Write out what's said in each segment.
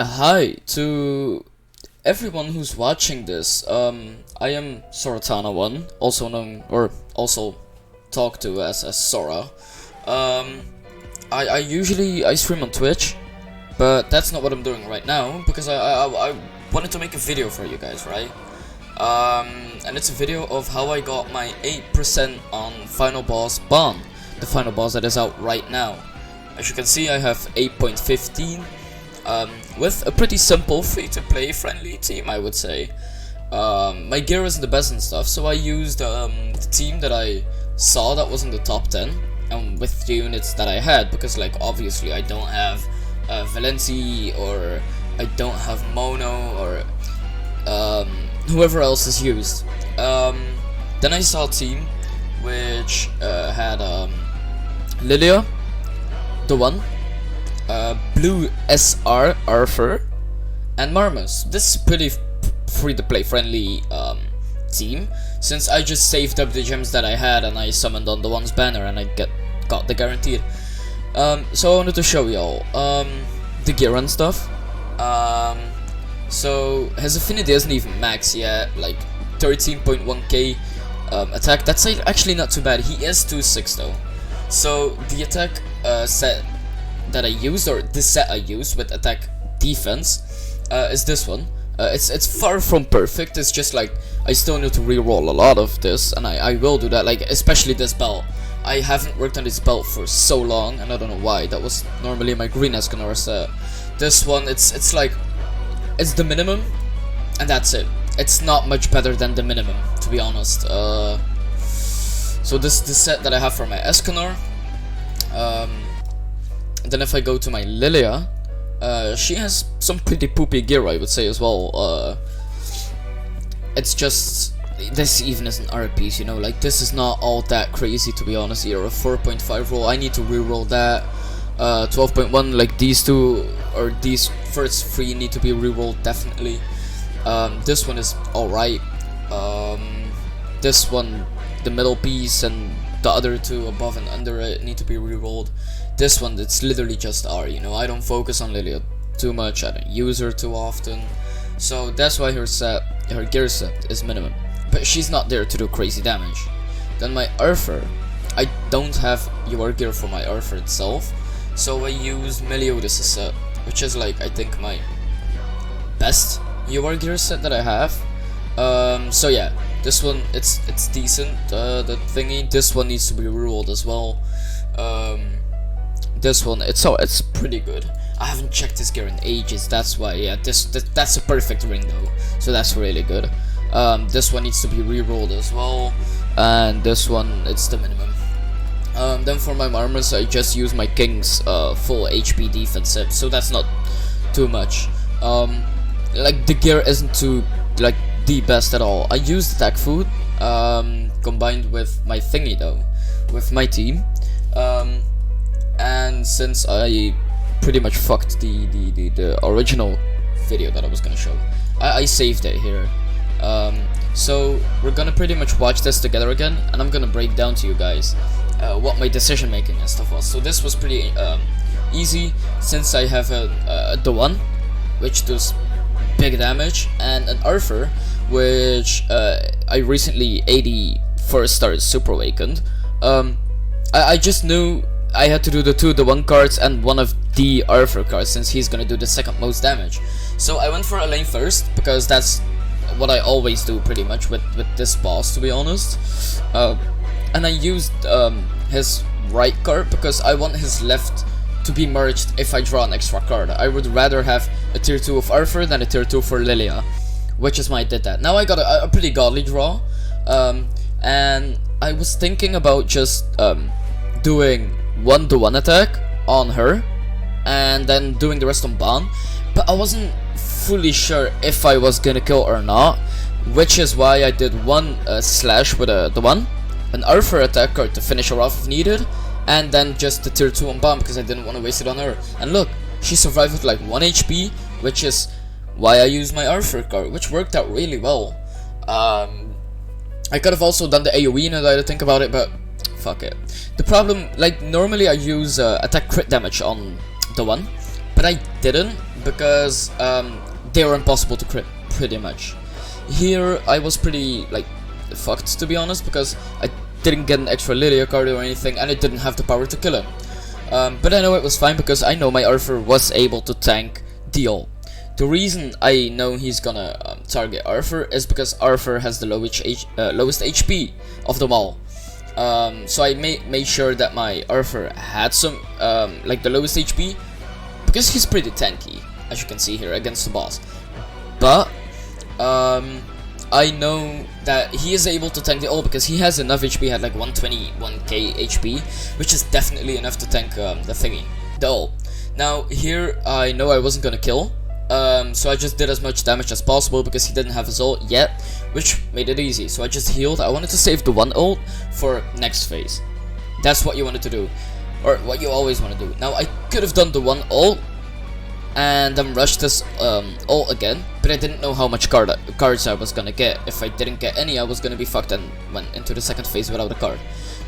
Hi to everyone who's watching this. I am Soratana1, also known or also talked to as Sora. Um, I usually stream on Twitch, but that's not what I'm doing right now because I wanted to make a video for you guys, right? And it's a video of how I got my 8% on Final Boss Bond, the final boss that is out right now. As you can see, I have 8.15. With a pretty simple free-to-play friendly team, I would say. My gear isn't the best and stuff, so I used the team that I saw that was in the top 10, and with the units that I had, because like obviously I don't have Valenci, or I don't have Mono, or whoever else is used. Then I saw a team which had Lilia, the one, Blue SR Arthur, and Marmus. This is pretty free-to-play friendly team, since I just saved up the gems that I had and I summoned on the one's banner and I got the guaranteed. So I wanted to show y'all the gear and stuff. So his affinity isn't even max yet, like 13.1k attack. That's actually not too bad. He is 2.6 though. So the attack set that I used, or this set I used with attack defense, is this one. It's far from perfect. It's just like I still need to reroll a lot of this, and I will do that. Like especially this belt. I haven't worked on this belt for so long, and I don't know why. That was normally my green Escanor set. This one, it's like it's the minimum, and that's it. It's not much better than the minimum, to be honest. So this set that I have for my Escanor. Then if I go to my Lilia, she has some pretty poopy gear, I would say, as well. It's just, this even isn't RPs, you know, like this is not all that crazy, to be honest here. A 4.5 roll, I need to reroll that. 12.1, like these two, or these first three need to be rerolled, definitely. This one is alright. This one, the middle piece, and the other two above and under it need to be rerolled. This one, it's literally just R, you know, I don't focus on Lilia too much, I don't use her too often, so that's why her gear set is minimum, but she's not there to do crazy damage. Then my Arthur, I don't have UR gear for my Arthur itself, so I use Meliodas set, which is like, I think, my best UR gear set that I have. So yeah, this one, it's decent, the thingy. This one needs to be rerolled as well. This one, it's pretty good. I haven't checked this gear in ages, that's why. Yeah, that's a perfect ring though, so that's really good. This one needs to be re-rolled as well, and this one, it's the minimum. Then for my Marmus, I just use my King's full HP defense set, so that's not too much. Like the gear isn't too like the best at all. I used attack food combined with my thingy though, with my team. And since I pretty much fucked the original video that I was gonna show, I saved it here. So we're gonna pretty much watch this together again, and I'm gonna break down to you guys what my decision making and stuff was. So this was pretty easy, since I have the one which does big damage, and an Arthur which I recently 81st started Super Awakened. I just knew I had to do the one cards and one of the Arthur cards, since he's gonna do the second most damage. So I went for a lane first, because that's what I always do pretty much with this boss, to be honest. And I used his right card because I want his left to be merged if I draw an extra card. I would rather have a tier 2 of Arthur than a tier 2 for Lilia, which is why I did that. Now I got a pretty godly draw, and I was thinking about just doing 1-to-1 attack on her, and then doing the rest on Ban, but I wasn't fully sure if I was gonna kill or not, which is why I did one slash with the one, an Arthur attack card to finish her off if needed, and then just the tier 2 on Ban because I didn't want to waste it on her. And look, she survived with like 1 HP, which is why I used my Arthur card, which worked out really well. I could have also done the AoE now that I think about it, but fuck it. The problem, like normally I use attack crit damage on the one, but I didn't because they were impossible to crit pretty much. Here I was pretty like fucked, to be honest, because I didn't get an extra Lilia card or anything, and I didn't have the power to kill him. But I know it was fine because I know my Arthur was able to tank the ult. The reason I know he's gonna target Arthur is because Arthur has the lowest HP of them all. So I made sure that my Arthur had some like the lowest HP, because he's pretty tanky, as you can see here, against the boss. But I know that he is able to tank the ult because he has enough HP, had like 121k HP, which is definitely enough to tank the ult. Now here I know I wasn't gonna kill, so I just did as much damage as possible because he didn't have his ult yet, which made it easy. So I just healed. I wanted to save the one ult for next phase. That's what you wanted to do, or what you always want to do. Now I could have done the one ult and then rushed this ult again, but I didn't know how much cards I was gonna get. If I didn't get any, I was gonna be fucked and went into the second phase without a card.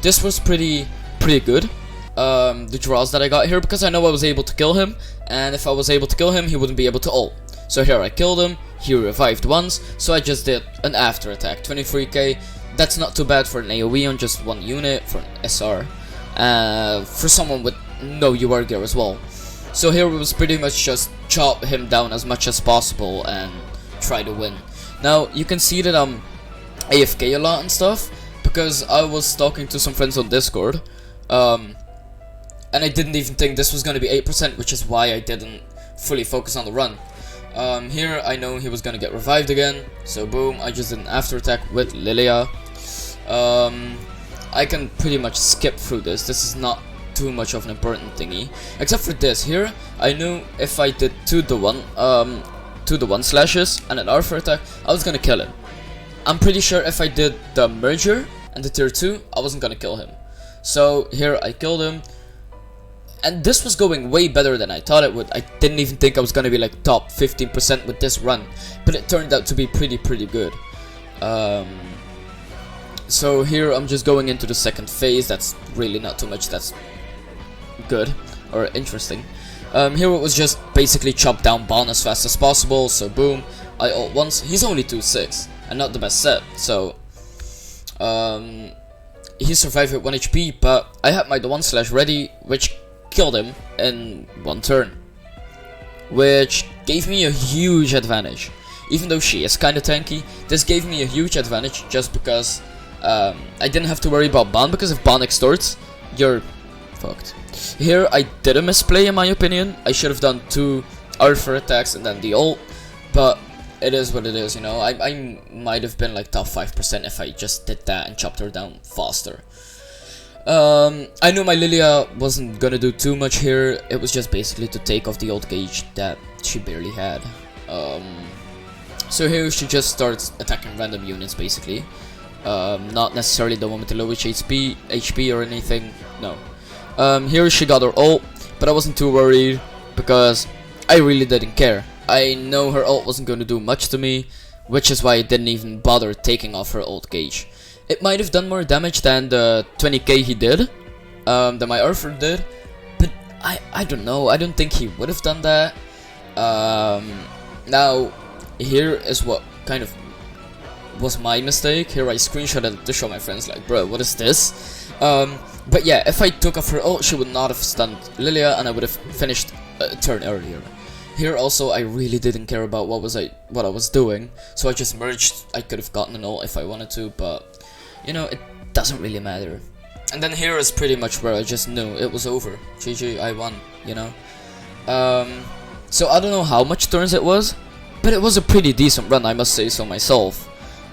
This was pretty good, the draws that I got here, because I know I was able to kill him, and if I was able to kill him, he wouldn't be able to ult. So here I killed him, he revived once, so I just did an after attack, 23k. That's not too bad for an AoE on just one unit, for an SR, for someone with no UR gear as well. So here it was pretty much just chop him down as much as possible and try to win. Now you can see that I'm AFK a lot and stuff, because I was talking to some friends on Discord, and I didn't even think this was going to be 8%, which is why I didn't fully focus on the run. Here I know he was going to get revived again, so boom, I just did an after attack with Lilia. I can pretty much skip through this. This is not too much of an important thingy, except for this here. I knew if I did 2 to 1 slashes and an Arthur attack, I was gonna kill him. I'm pretty sure if I did the merger and the tier 2, I wasn't gonna kill him. So here I killed him, and this was going way better than I thought it would. I didn't even think I was gonna be like top 15% with this run, but it turned out to be pretty good. So here I'm just going into the second phase. That's really not too much. That's good or interesting. Here it was just basically chop down Bon as fast as possible. So boom, I ult once. He's only 2-6 and not the best set, so he survived with 1 HP, but I had my the 1 slash ready, which killed him in 1 turn, which gave me a huge advantage. Even though she is kinda tanky, this gave me a huge advantage just because I didn't have to worry about Bon, because if Bon extorts, you're fucked. Here I did a misplay in my opinion. I should have done 2 Arthur attacks and then the ult, but it is what it is, you know. I might have been like top 5% if I just did that and chopped her down faster. I knew my Lilia wasn't gonna do too much here. It was just basically to take off the ult gauge that she barely had. So here she just starts attacking random units basically. Not necessarily the one with the lowest HP or anything, no. Here she got her ult, but I wasn't too worried because I really didn't care. I know her ult wasn't going to do much to me, which is why I didn't even bother taking off her ult gauge. It might have done more damage than the 20k he did, than my Arthur did, but I don't know, I don't think he would have done that. Now, here is what kind of was my mistake. Here I screenshotted it to show my friends, like, bro, what is this? But yeah, if I took off her ult, she would not have stunned Lilia, and I would have finished a turn earlier. Here also, I really didn't care about what I was doing, so I just merged. I could have gotten an ult if I wanted to, but you know, it doesn't really matter. And then here is pretty much where I just knew it was over. GG, I won, you know. So I don't know how much turns it was, but it was a pretty decent run, I must say so myself.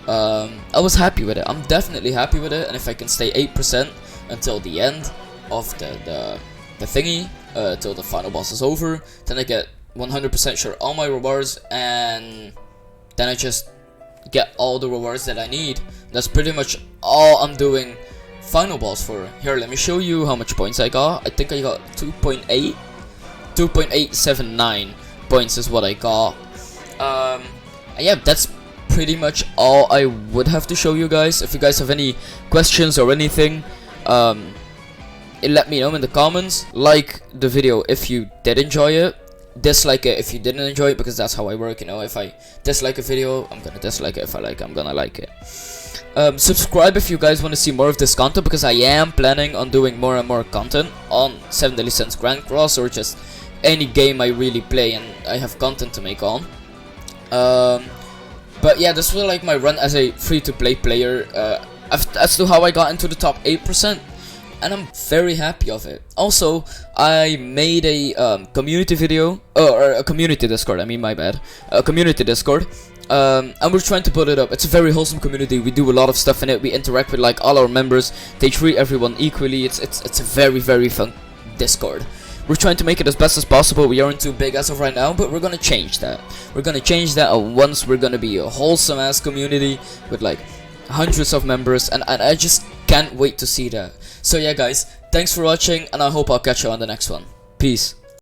I was happy with it. I'm definitely happy with it, and if I can stay 8% until the end of the thingy, till the final boss is over, then I get 100% sure all my rewards, and then I just get all the rewards that I need. That's pretty much all I'm doing final boss for. Here, let me show you how much points I got. I think I got 2.879 points is what I got. Yeah, that's pretty much all I would have to show you guys. If you guys have any questions or anything, let me know in the comments. Like the video if you did enjoy it. dislike it if you didn't enjoy it, because that's how I work, you know. If I dislike a video, I'm gonna dislike it. If I like it, I'm gonna like it. Subscribe if you guys want to see more of this content, because I am planning on doing more and more content on 7 Deadly Sins Grand Cross, or just any game I really play and I have content to make on. But yeah, this was like my run as a free-to-play player, as to how I got into the top 8%, and I'm very happy of it. Also, I made a community video, or a community Discord, I mean, my bad, a community Discord, and we're trying to put it up. It's a very wholesome community. We do a lot of stuff in it. We interact with like all our members. They treat everyone equally. It's a very fun Discord. We're trying to make it as best as possible. We aren't too big as of right now, but we're gonna change that. We're gonna change that, and once we're gonna be a wholesome ass community with like hundreds of members, and I just can't wait to see that. So yeah guys, thanks for watching, and I hope I'll catch you on the next one. Peace.